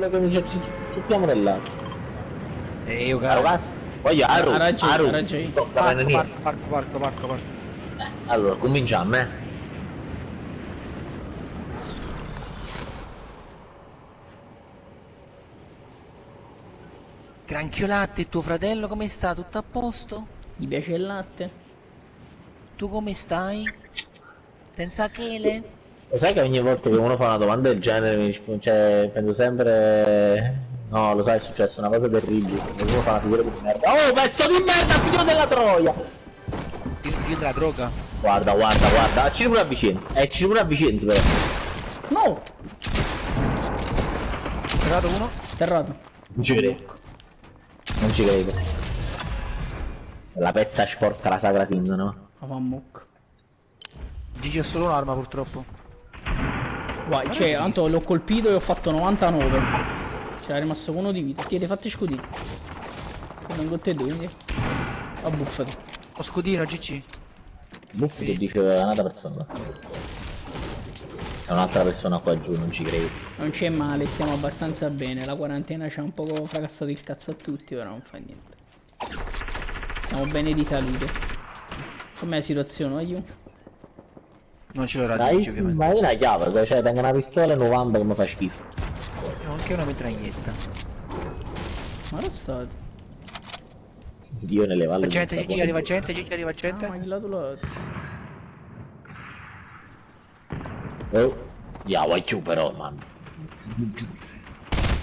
quello che mi dice suppiamo là. Io caro cazzo. Voglio Aru. Ha ragione. Parco. Allora, cominciamo, Granchio latte, tuo fratello come sta? Tutto a posto? Gli piace il latte? Tu come stai? Senza chele? Lo sai che ogni volta che uno fa una domanda del genere cioè, penso sempre... No, lo sai, è successo una cosa terribile. Uno fa una figura di merda. Oh, pezzo di merda, figlio della troia! Figlio della droga? Guarda. Ci pure avvicini. Ci pure avvicini, però. No! Terrato uno? Terrato. Non ci credo. Non ci credo. La pezza sporca la sagra sin, no? Ma fa mucca. Gigi ho solo un'arma purtroppo. Guai, cioè, tanto l'ho colpito e ho fatto 99. Cioè, è rimasto uno di vita. Ti fatti scudino. Vengo te due, quindi. Abbuffati. Ho scudino, GG. Buffi che dice un'altra persona. È un'altra persona qua giù, non ci credo. Non c'è male, stiamo abbastanza bene. La quarantena ci ha un po' fracassato il cazzo a tutti, però non fa niente. Stiamo bene di salute. Com'è la situazione, aiu? Non ce l'ho raggiunto ovviamente. Ma io una chiave, cioè tengo una pistola 90 che mi fa schifo. Ho anche una mitraglietta. Ma lo stato? Dio nelle valli. Gente, Gigi arriva gente, Ah, ma il lato. Oh, ya vai giù però, man.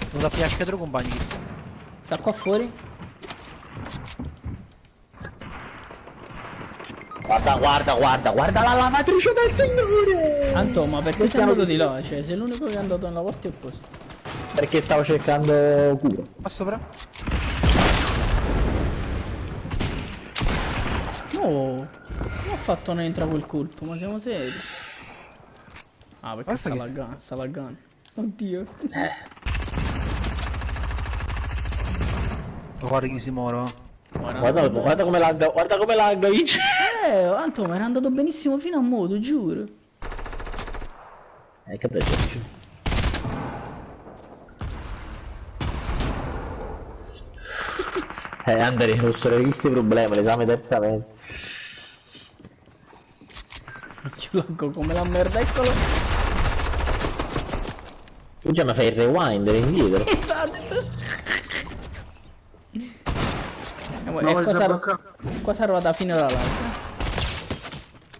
Sono da piasca due compagni. Sta qua fuori? Guarda la lavatrice del signore! Anto, ma perché sei andato di là? Cioè, sei l'unico che è andato nella porta opposta. Perché stavo cercando culo. Qua sopra? No! Come ho fatto non entra quel colpo? Ma siamo seri? Ah, perché Basta sta laggando. Oddio. Guarda chi si moro. Guarda come lagga, Vinci. Anto, ma era andato benissimo fino a modo, giuro. Che te c'è? Andrea, fossero visti i problemi, l'esame terza mente. Ci laggo come la merda, eccolo. Tu già mi fai il rewind indietro. Qua sarà arrivata fino alla live.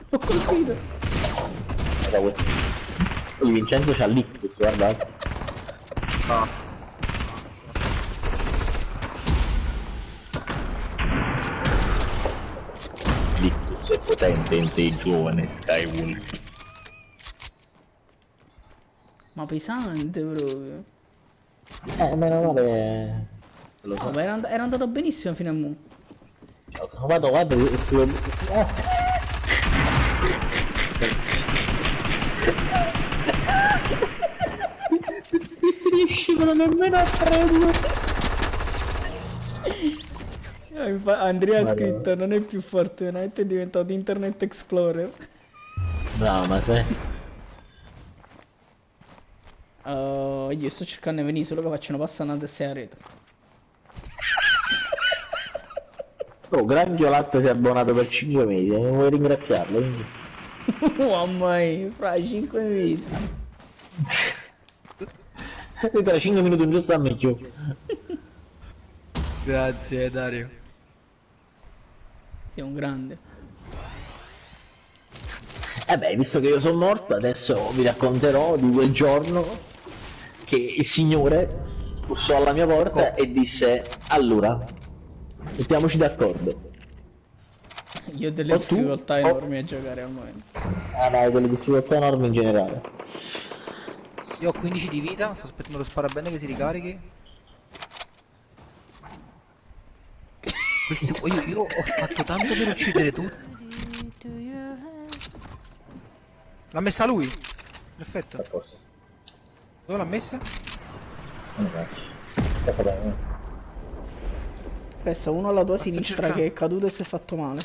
L'ho colpito. Il Vincenzo c'ha l'ictus, guardate. L'ictus è potente in te, giovane Skywalker. Ma pesante proprio. Meno male. Lo so. No, ma era andato benissimo fino a mo. Guarda. Riuscivano nemmeno a prendere. Andrea ha scritto non è più Fortnite, è diventato Internet Explorer. Bravo, ma sei. Io sto cercando di venire solo che facciano passare 6 a rete. Oh, Granchio Latte si è abbonato per 5 mesi, non vuoi ringraziarlo? Mamma mia, fra 5 mesi. Tu tra 5 minuti giusto a me chiù. Grazie Dario. Sei un grande. Beh, visto che io sono morto, adesso vi racconterò di quel giorno che il signore bussò alla mia porta e disse: allora, mettiamoci d'accordo. Io ho delle difficoltà enormi a giocare al momento. Ah no, delle difficoltà enormi in generale. Io ho 15 di vita, sto aspettando lo sparabene che si ricarichi. Io ho fatto tanto per uccidere tutti. L'ha messa lui? Perfetto. Dove l'ha messa? Resta uno alla tua sinistra cercando. che è caduto e si è fatto male.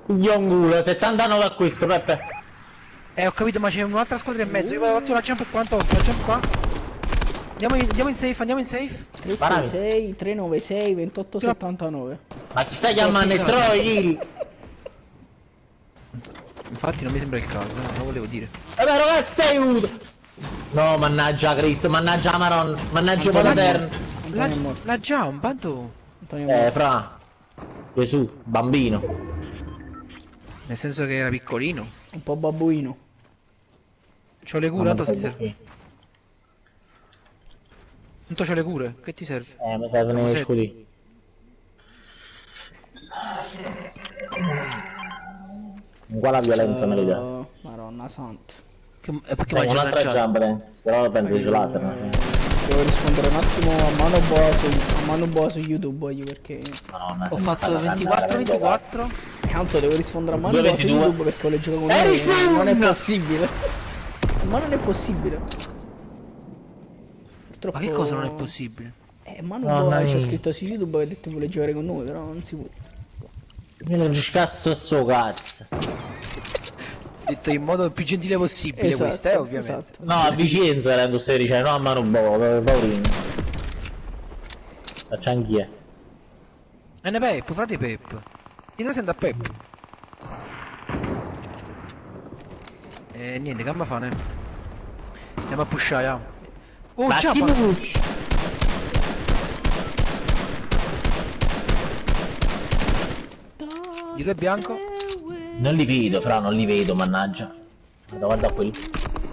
Yongulo, 69 a questo, Peppe. Ho capito, ma c'è un'altra squadra e mezzo. Io vado avanti la jump quanto? La jump qua. Andiamo in safe, andiamo in safe. 366 396 2879. Ma chi sta chiamando Troy? Infatti non mi sembra il caso, lo volevo dire. Vabbè ragazzi, aiuto! No, mannaggia Cristo, mannaggia Maron, mannaggia Paterno. Antonio è morto. La jump, quanto? Antonio è morto. Fra. Gesù, bambino. Nel senso che era piccolino. Un po' babbuino. C'ho le cure, tanto ti serve. Tanto c'ho le cure, che ti serve? Mi servono Cos'è? i scudi. Uguale a violenza me li dà. Madonna santa. Perché Tengo mangia un'altra lanciato? jump, però penso di laser. Devo rispondere un attimo a mano boa su YouTube voglio perché. Madonna, Ho fatto 24. Tanto devo rispondere a mano boa su 22. YouTube perché voglio giocare con lui. Non è possibile. Ma non è possibile. Purtroppo. Ma che cosa non è possibile? Manu No, boa dai. c'è scritto su YouTube che ha detto che vuole giocare con noi, però non si può. Io non ci cazzo sto cazzo. Detto in modo più gentile possibile Esatto, questo, ovviamente. esatto. No, a Vicenza rendo stai dicendo, no a mano boh, paurino. Faccio anch'io. E ne Pep, frate Pep. Ti ne sento a Pep. E niente, che ma fane? Andiamo a pushare, ya. Oh, Ma già, chi push? di due bianco. Non li vedo, fra, non li vedo, mannaggia. Guarda quelli.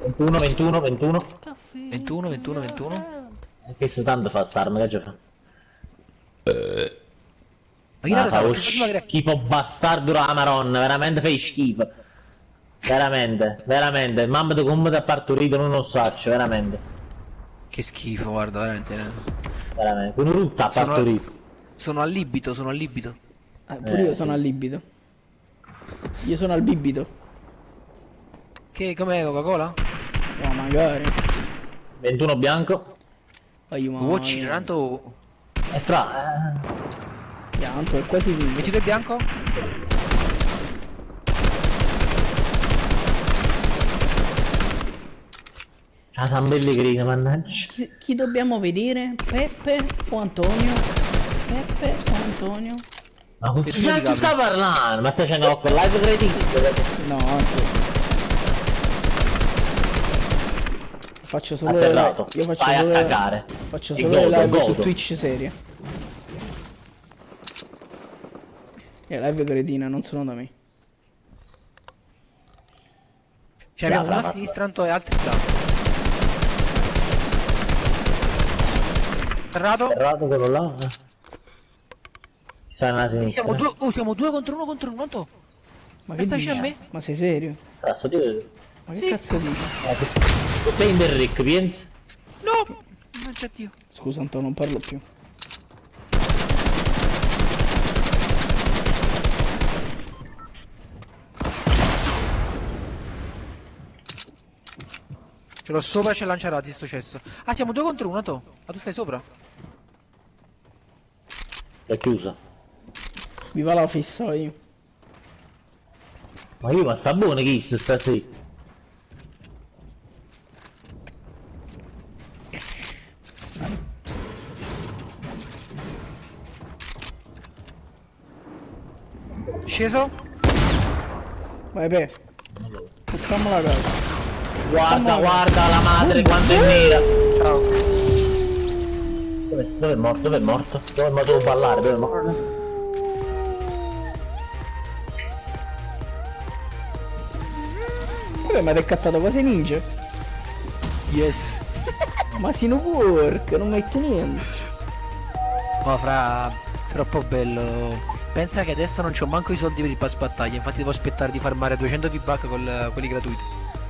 21, 21, 21. 21. Questo tanto fa starmi, che già fa? Ma chi lo sa? fa Perché prima che... schifo bastardo la maronna, veramente fai schifo. Veramente. Mamma di come ti ha partorito non lo saccio, veramente. Che schifo, guarda, veramente. Veramente. Con un ha partorito. Sono allibito. Pure io sono al libido. Io sono al bibito. Che com'è Coca-Cola? Ma magari. 21 bianco. Voglio Watch, tanto... E fra... Tanto è quasi finito. 22 bianco? Ah, San Pellegrino, mannaggia. Chi dobbiamo vedere? Peppe o Antonio? Peppe o Antonio? Ma con Che chi tu cazzo dica, sta parlando? Ma stai facendo con live trading? No, anche. Faccio solo le Atterrato. live. Io faccio Vai solo a le cagare. Faccio E solo le godo, live su godo. Twitch serie. Le live cretina non sono da me. Cioè abbiamo una a sinistra Anto e altri là. Errato? Errato quello là. Sta nella sinistra. Siamo due contro uno Anto. Ma che stai dicendo a me? Ma sei serio? Cazzo di... Ma che Sì. cazzo dici? Sei in del Rick, pensi? No! Mangia Dio. Scusa Antonio, non parlo più. Ce l'ho sopra e c'è lanciarati sto cesso. Ah, siamo due contro uno, Anto. Ah, tu stai sopra? L'ho chiusa. Viva la fissa io. Ma sta buono chi stasera? Sceso? Vai Pe. Facciamo la casa. Guarda la madre quanto è nera. Ciao. Dove è morto? Dove è morto? Dove è morto a ballare? Dove è morto? Vabbè, ma ti è cattato quasi ninja. Yes. Ma si no work, non mette niente. Ma fra... Troppo bello. Pensa che adesso non c'ho manco i soldi per il pass battaglia. Infatti devo aspettare di farmare 200 V-Buck con quelli gratuiti.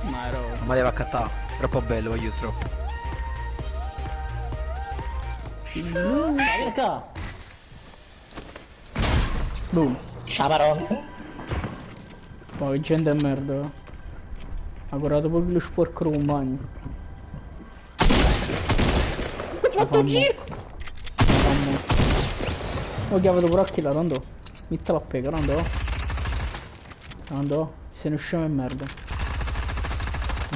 Ma ero. Ma le va a cattare. Troppo bello, voglio troppo. Sì. Raga, Boom. Ciamarone. Ma che gente è merda. Ha curato proprio lo sporco con un bagno. Fatto giro. Ho chiamato pure a chi la tanto. Mettila a pega, tanto. Se ne usciamo in merda.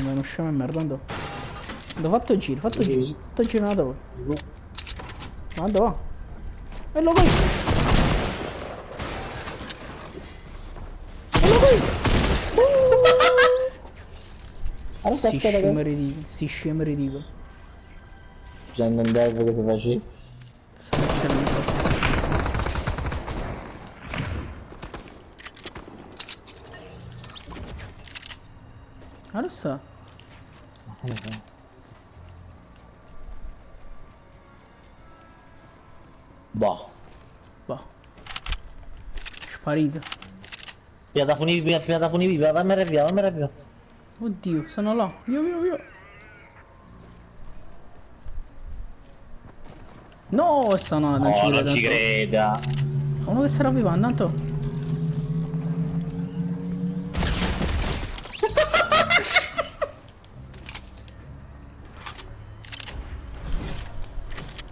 Non è usciamo in merda, andò. Andò, fatto il giro, fatto il giro. Fatto il giro una torre. Andò, va. E lo vai. E lo vai. Allora Si scema ridicolo, si scema ridicolo. Già non devo che ti facevi. Sta facendo. Allora sta. Boh. Boh. Sparito. Via da funivia, vammene via. Oddio, sono là. Via. No, sta no, non ci credo. Non ci creda. Uno che sarà vivo, tanto.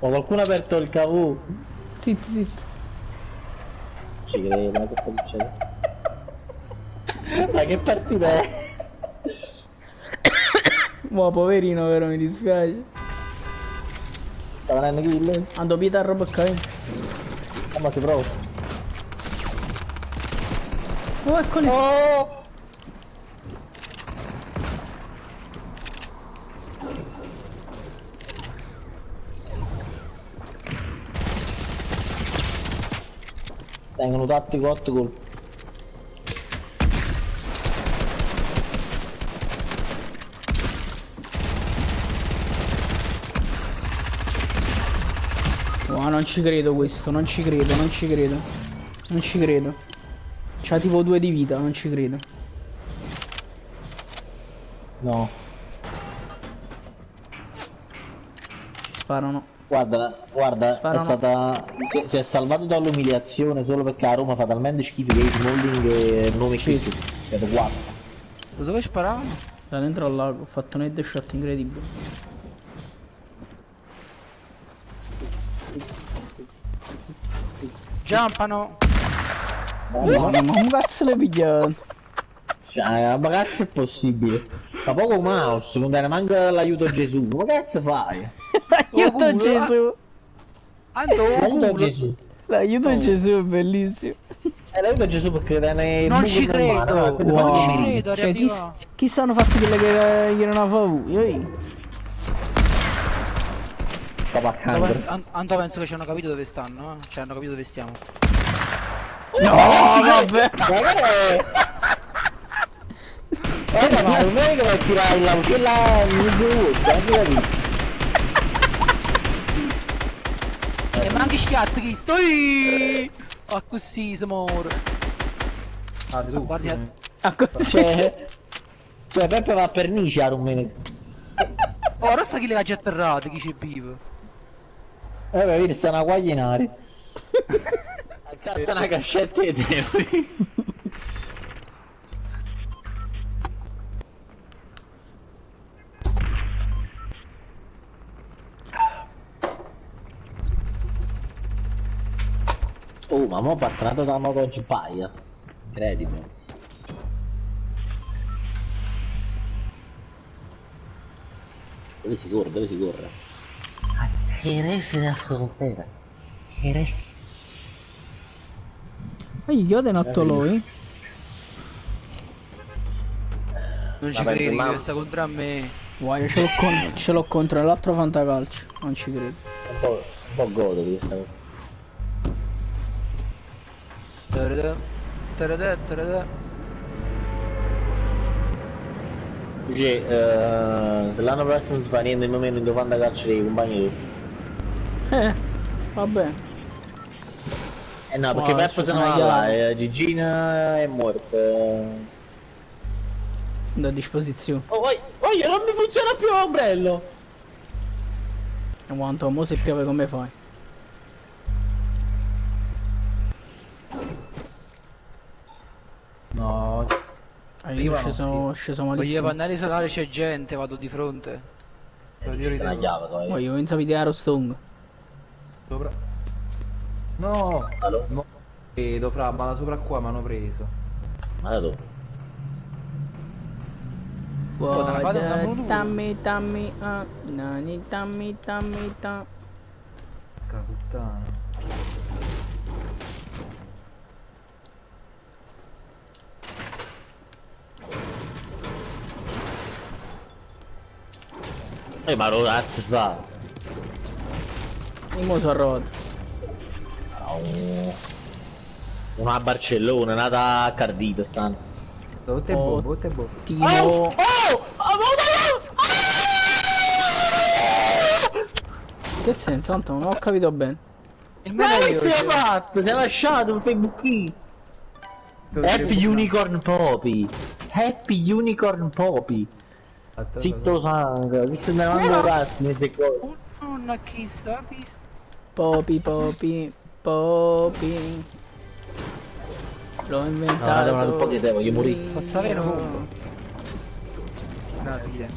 Ma qualcuno ha aperto il cavù? Zitto. Ci credo, ma che sta succedendo? Ma che partita è? Boh, poverino, vero, mi dispiace. Stava andando kill? Ando Pietra roba qua. Ma si prova. Oh, eccoli. Oh! Vengono tattico 8 colpi. Oh, non ci credo questo, non ci credo. C'ha tipo 2 di vita, non ci credo. No. Sparano. Guarda, Sparano. è stata. Si è salvato dall'umiliazione solo perché la Roma fa talmente schifo che i Smalling e il nome Sì. qui. Siete 4. Da dove sparavano? Da dentro al lago, ho fatto un headshot incredibile. Giampano! No, ma come cazzo le pigliato? Cioè, ma cazzo è possibile? Ma poco mouse, non era manca l'aiuto Gesù. Ma cazzo fai? Aiuto culo, Gesù! L'aiuto Culo. Gesù. L'aiuto Gesù è bellissimo. L'aiuto Gesù perché te ne. Non ci credo, non ci credo, Cioè, chi arriva. stanno fatti quelle che erano a favore? Papà cancro. Anto penso che ci hanno capito dove stanno, Cioè hanno capito dove stiamo. No, vabbè. Ma non è che vai a tirare la quella mi E manchi schiatto chi stoi! Ah così si muore. Guardi cioè Peppe va per Nice a Rumene. ora sta chi le ha già atterrate, chi c'è vivo. Vedi sta una guaglianari. Accarta una cascetta di tempi. Oh, ma mo' partito da moto paia. Incredibile. Dove si corre? Dove si corre? Jerez della frontiera. Jerez. Ma gli chiode un atto lui? Non ci Vabbè, credi ma- che sta contro me. Guai, io ce l'ho contro l'altro fantacalcio. Non ci credo. Un po' godo di questa cosa. Tarada, tarada, tarada. Dice, se l'anno prossimo non si fa niente nemmeno in 90 calci dei compagni tu. Vabbè. Eh no, perché Oh, Peppo se ne va sono là, Gigina è morta. Da disposizione. Oh, voglio, non mi funziona più l'ombrello! E quanto mo se piove come fai? No, Io Prima sono sceso Voglio malissimo. pannare solare, c'è gente, vado di fronte. Te lo dico di C'è una te. chiave poi. Poi io penso a vedere Stone. sopra. No, Allora, no. Vedo fra, ma da sopra qua mi hanno preso. ma da dove? Oh, te ne fate una foto? Tammi tammi nani tammi tammi ta. Porca puttana. Ma lo cazzo sta? Il moto a ruota. Una Barcellona, nata a Cardito stanno. Botte e Oh. boh, botte e boh. Timo. Che senso? Tanto non ho capito bene. E Ma me che io, si è cioè. fatto? Si è lasciato un Facebook. Happy Unicorn Poppy. Happy Unicorn Poppy. Zitto sangue, mi stanno andando cazzo mezzo cose. Una chissà, visto. Popi popi popi. L'ho inventato. No, un po' di tempo, voglio morire. Posso avere un punto? Grazie.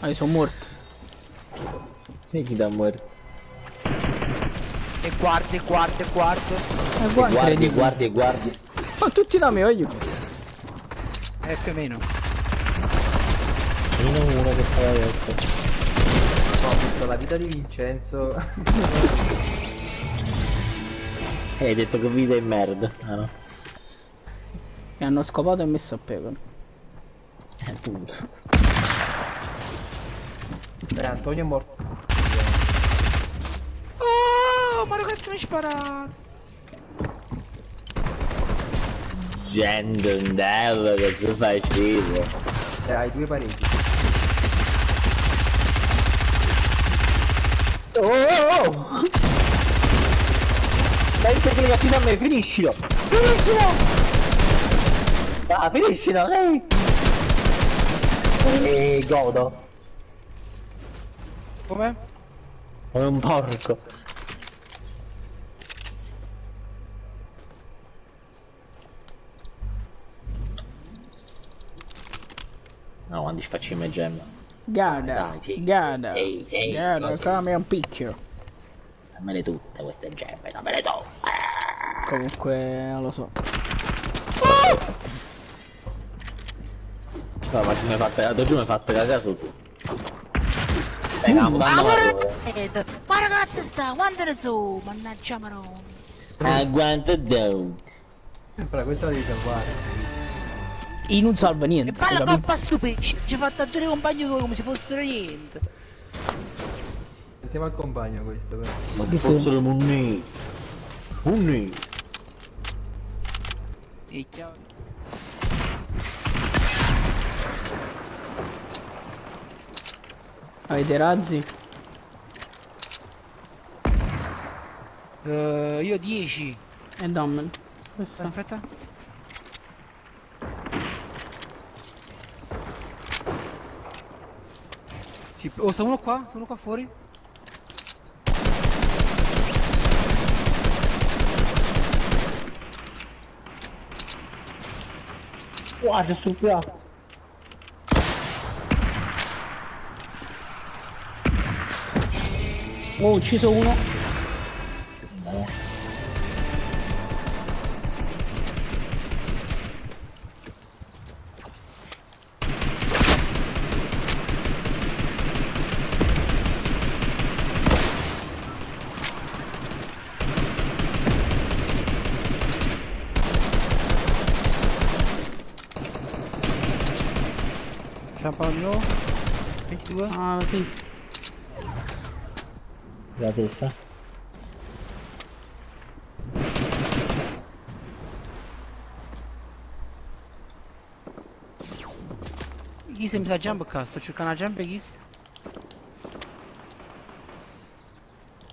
Ah, io sono morto. Sì, chi da muerto. E guardi, guardi, guardi. Guardi, guardi, guardi. Ma tutti da me, voglio. Più o meno. Meno uno che stava detto. Ho visto la vita di Vincenzo. Hai detto che vita è merda. Ah no. Mi hanno scopato e messo a pecora. Appunto. Antonio è morto. Oh, ma ragazzi mi hai sparato. Gendendello che si fa schifo. Hai due pareti. Oh! Dai perché fino a me, finiscilo! Finiscilo! Ah, finiscilo, dai! E godo. Come? Come un porco. No, quando ci facciamo le gemme. Guarda, Dai, sì. guarda, Sì, sì, guarda così. come un picchio. Dammele tutte queste gemme, dammele tu! Comunque, non lo so. No, ma ci mi hai fatto, tu mi hai fatto cagare su tu. Stai campando Ma ragazzi sta, quando ne so? Mannaggia marò. Agguanta down. Però questa la devi salvare. Io non salva E niente. balla capito? coppa stupida, ci ha fatto a due compagni tuoi come se fossero niente. Insieme al compagno questo però. Ma Sì, se sì. fossero munni. Munni. E ciao. Avete razzi? Io 10. E dammelo. Questo. Aspetta. Sì, oh, sta uno qua? Sta uno qua fuori? Guarda sto qua. Oh, ho ucciso uno. Champagno 22. Ah, sì. La stessa. Chi si mi sa jump qua? Sto cercando una jump chist.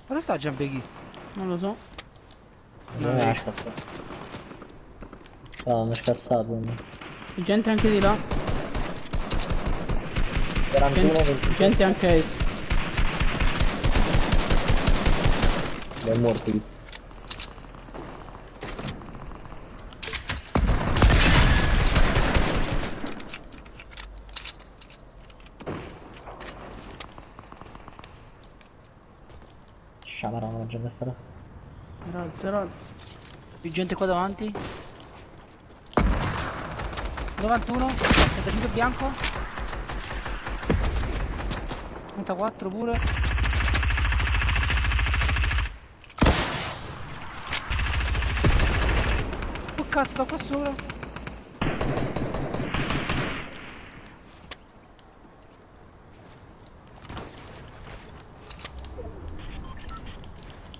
Dove sta jump chist? Non lo so. Non è scassato. No, non è scassato. C'è gente anche di là. 41 Gente anche a est. è morto lì. Sciamarano mangia questa razza. Razzi, razzi. Più gente qua davanti? 91, 35 bianco. 34 pure. Oh cazzo, sto qua sopra.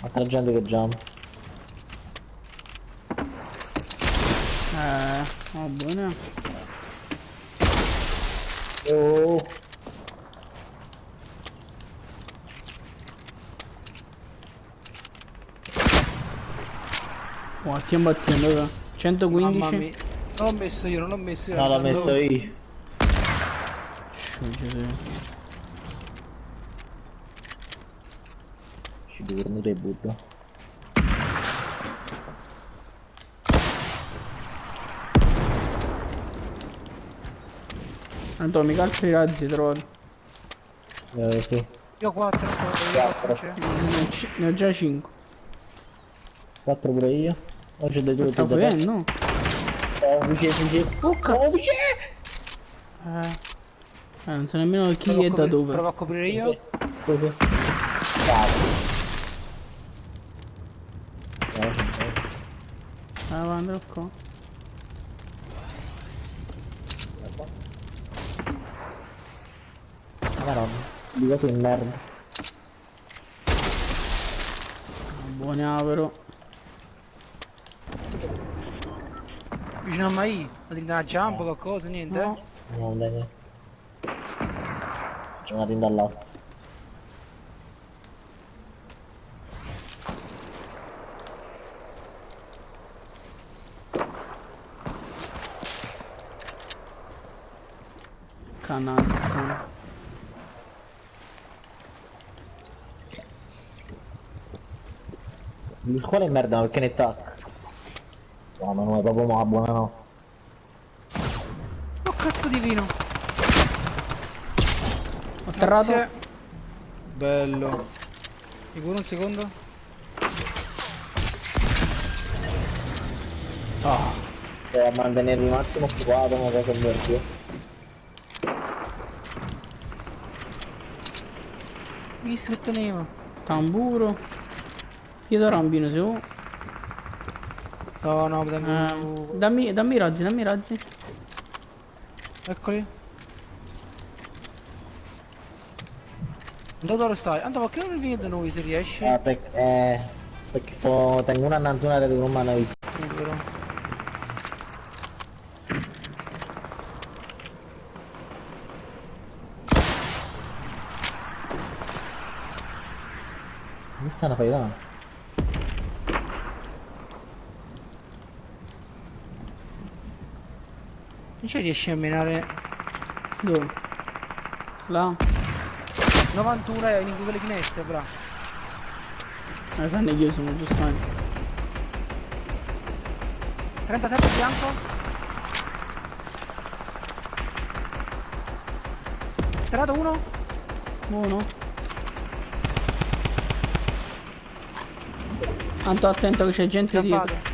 Altra gente che jump. Va bene. Oh. Oh, stiamo battendo, ora. Mamma 115. mia. Non l'ho messo io, non l'ho messo io. No, l'ho messo io. Ci devo dormire e butto. Atomica, altri razzi trovati. Sì. Io ho 4 ancora, io Ne ho già 5. 4 pure io. Oggi dei due Sta tutti vedendo, no? Oh, vicino. Oh cazzo! Non so nemmeno chi è da dove. Provo a coprire io. Così. Andrò qua. Madonna, dico in merda. Buona però. Vicino a Mai. Ma ti dà una jump o qualcosa, niente? No. No, dai. C'è una tinta là. Canazzo. Lo scuola è merda, ma perché ne tac? No, ma non è proprio una buona no. Oh cazzo di vino. Ho atterrato. Grazie. Bello. Sicuro un secondo? Per mantenermi un attimo occupato, una cosa divertente. Visto che tenevo. Tamburo. Chiedo rambino se vuoi. No, no, dammi. Dammi i razzi, dammi i razzi. Eccoli. Dove stai? Andiamo, perché non vieni da noi se riesci? Perché tengo una nanzonata che non mi hanno visto. Libero. Mi stanno faiando. Non ci riesci a menare Dove? Là. 91 in quelle finestre, bra. Sanno che io sono giustamente. 37 bianco. Tirato uno. Buono. Tanto attento che c'è gente dietro. Scappato.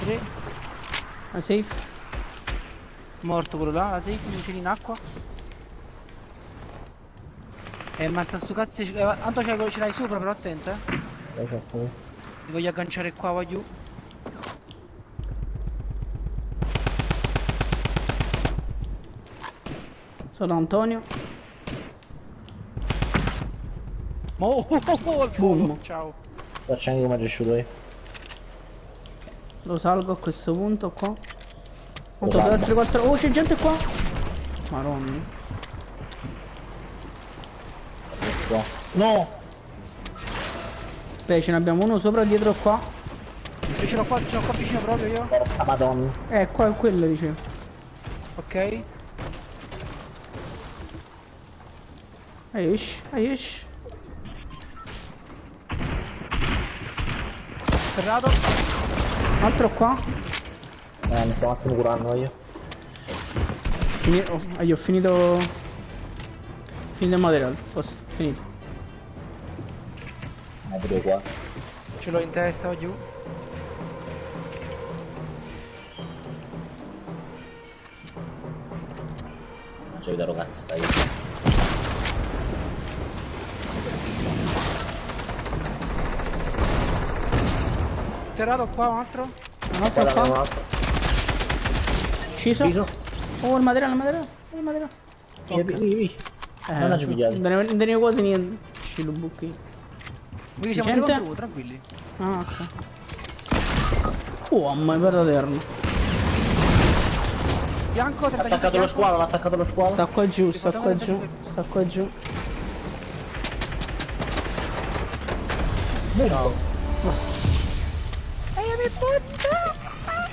3. La safe. Morto quello là, la safe, non c'è in acqua. Ma sto cazzo. Tanto ce l'hai sopra, però attento, Mi voglio agganciare qua, voglio. Sono Antonio. Il Boom. Ciao. Faccio anche come è cresciuto io. Lo salgo a questo punto qua. Lo 1, 2, salgo. 3, 4. Oh, c'è gente qua. Maronna. Qua. No! Beh, ce ne abbiamo uno sopra, dietro qua. Io ce l'ho qua vicino proprio io. Porca madonna. Qua è quello, dicevo. Ok. Aish. Ferrato. Altro qua. Mi sto un attimo curando io. Io ho finito. Finito il materiale. Posto. Finito. Pure qua. Ce l'ho in testa, voglio. Cioè, vedo cazzo stai. Terrato qua un altro. Un altro Guarda, un qua. altro. Sciso. Sciso. Oh, il materiale, il materiale. Il materiale. Vieni. Non ha pigliato. Non ne quasi niente. Ci lo buchi. Qui siamo Gente? contro, tranquilli. Ah, ok. Oh, mamma mia, per terra. Bianco, Ha attaccato lo squalo, l'ha attaccato lo squalo. Sta qua giù, sta qua giù. Sta qua giù.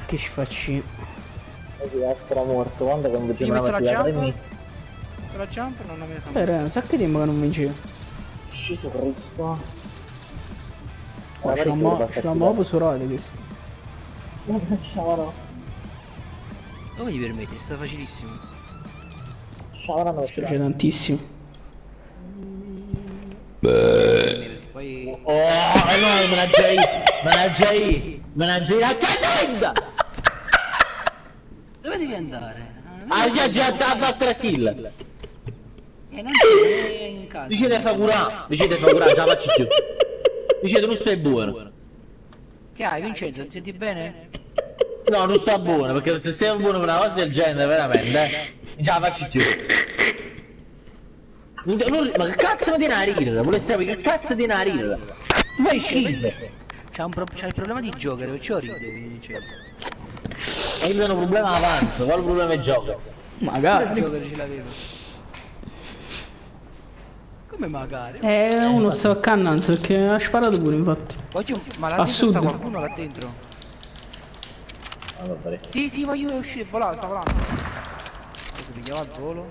Che ci facci? Deve essere morto. Quando Io conduciamo metto una la partita 3 jump. minuti. La jump non la metto. Un sacco di tempo che non vincevo. Gesù Cristo. Ce l'ho proprio surate questo. Sciavano. Come gli permetti? Sta facilissimo. Sciavano non C'è tantissimo. Poi... Oh, no, menaggiai la cadenda! Dove devi andare? Ha già dato 3 kill. Non c'è in casa. Dicete fa curà, già faccio più. Dicete non stai buono. Che hai Vincenzo? Ti senti bene? No, non sta buono, perché se stai buono per una cosa del genere, veramente, già faccio più. Ma che cazzo mi tiene a ridere? Volessi sapere che cazzo tiene a ridere? Tu fai schifo. C'ha il problema di giocare, perciò ride Vincenzo. E io ho un problema avanzo, qual problema è gioco? Pure il Magari. giocare ce l'aveva. Come magari? Uno stava a cannanza perché ha sparato pure infatti. Voglio... Ma là A dentro sta sud. qualcuno là dentro? Allora, Sì, voglio uscire, volare, sta volando. Adesso pigliava al volo.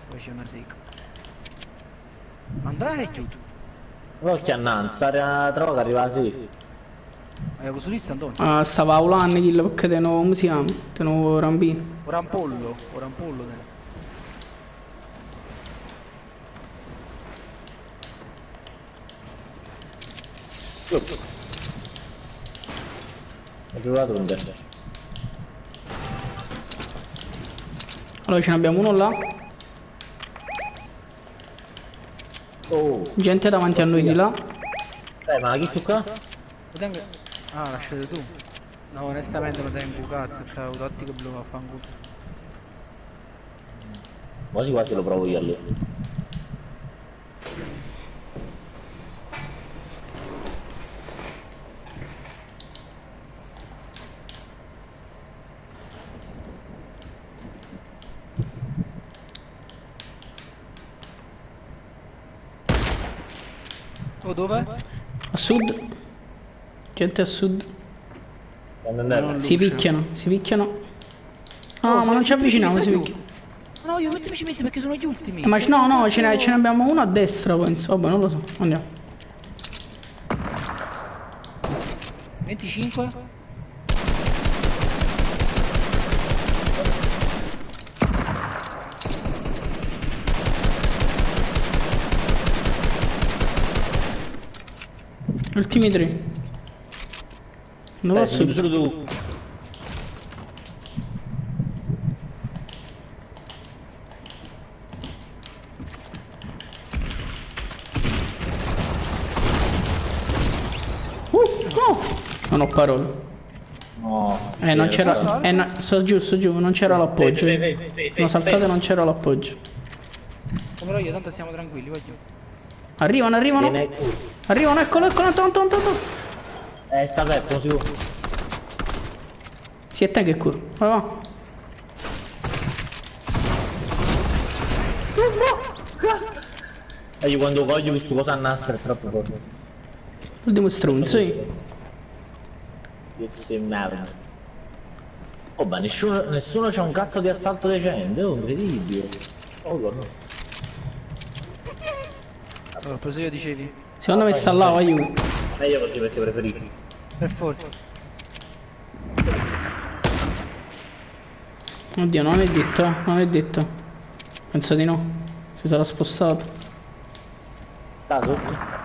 Poi c'è una sick. Andare giù. non chiannanza, stare a droga arriva sì. Hai avuto lista Antonio? Ah, stava aulando kill perché te no, come si chiama? Te no rampino. Ora un pollo. Ho giocato un te. Allora ce ne abbiamo uno là. Oh, Gente davanti a noi di là. ma chi su qua? Lo tengo... Ah, lasciate tu. No, onestamente lo tengo cazzo, che avevo tattico blu a fanculo. Quasi quasi lo provo io allora. Oh, dove? A sud. Gente a sud. Quando andiamo? Si picchiano. Ah, ma non ci avviciniamo, si picchiano. No, io mettetemi mezzo perché sono gli ultimi. Ma no, ce ne abbiamo uno a destra, penso. Vabbè, non lo so. Andiamo. 25? Ultimi 3. Non lo so. Solo tu. No. Non ho parole. No. Non c'era. Sto giù, non c'era l'appoggio. Sono saltato e non c'era l'appoggio. Come io, tanto siamo tranquilli, voglio. Arrivano. Viene. Arrivano, eccolo, tonto. Sta aperto, sicuro. Si è te che curo. Va. E io quando voglio questo cosa a nastro è troppo forte. L'ultimo stronzo, sì. Che merda. Oh, ma nessuno c'ha un cazzo di assalto decente, oh, incredibile. Oh, guarda. Allora, ho preso io, dicevi? Secondo me sta là, aiuto. Meglio così perché preferisci. Per forza. Oddio, non è detto. Penso di no. Si sarà spostato. Sta sotto.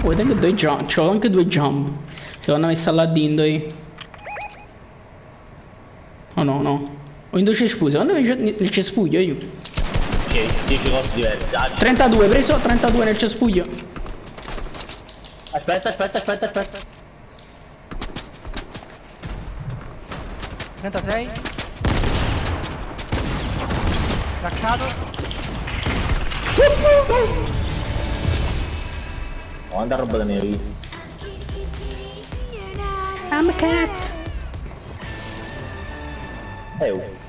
Oh, tengo 2 jump. C'ho anche 2 jump. Secondo me sta là dentro. Oh no, no. Ho in due cespugli, secondo me nel cespuglio io. Ok, 10 cose diverse. Ah, 32, preso 32 nel cespuglio. aspetta. 36. Craccato. Ho andato roba da mia vita. I'm a cat. Oh.